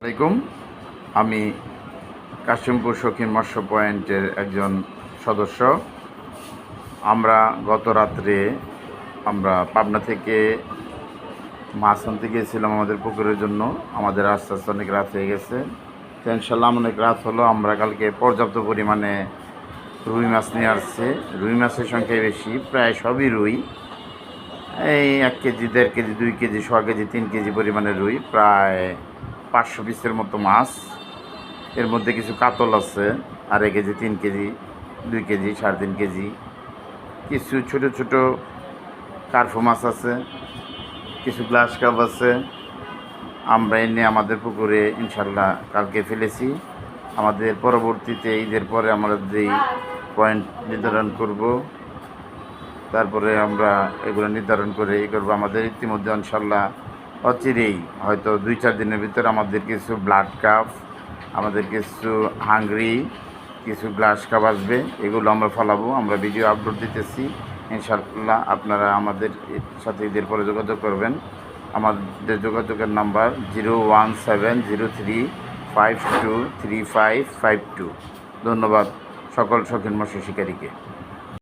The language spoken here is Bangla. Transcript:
আসসালামাইকুম। আমি কাশিমপুর শৌখিন মৎস্য পয়েন্টের একজন সদস্য। আমরা গত রাত্রে পাবনা থেকে মাছ আনতে গিয়েছিলাম আমাদের পুকুরের জন্য। আমাদের আস্তে আস্তে অনেক রাত হয়ে গেছে, তো ইনশাল্লাহ অনেক রাত হলো। আমরা কালকে পর্যাপ্ত পরিমাণে রুই মাছ নিয়ে আসছি। রুই মাছের সংখ্যায় বেশি, প্রায় সবই রুই। এই 1 KG, 1.5 KG, 2 KG, 1.5 KG, 3 KG পরিমাণের রুই, প্রায় 500 পিসের মতো মাছ। এর মধ্যে কিছু কাতল আছে, 2.5 কেজি, 3 কেজি, 2 কেজি, 3.5 কেজি। কিছু ছোট ছোট কার্ফু মাছ আছে, কিছু গ্লাস কাপ আছে। আমরা এনে আমাদের পুকুরে ইনশাল্লাহ কালকে ফেলেছি। আমাদের পরবর্তীতে ঈদের পরে আমরা যেই পয়েন্ট নির্ধারণ করব, তারপরে আমরা এগুলো নির্ধারণ করে করবো। আমাদের ইতিমধ্যে ইনশাল্লাহ অচিরেই, হয়তো 2-4 দিনের ভিতরে আমাদের কিছু ব্লাড কাপ, আমাদের কিছু হাঙ্গরি, কিছু গ্লাস কাপ আসবে। এগুলো আমরা ফলাবো, আমরা ভিডিও আপলোড দিতেছি। ইনশাল্লাহ আপনারা আমাদের সাথে ঈদের পরে যোগাযোগ করবেন। আমাদের যোগাযোগের নাম্বার 01703523552। ধন্যবাদ সকল শৌখিন মৎস্য শিকারীকে।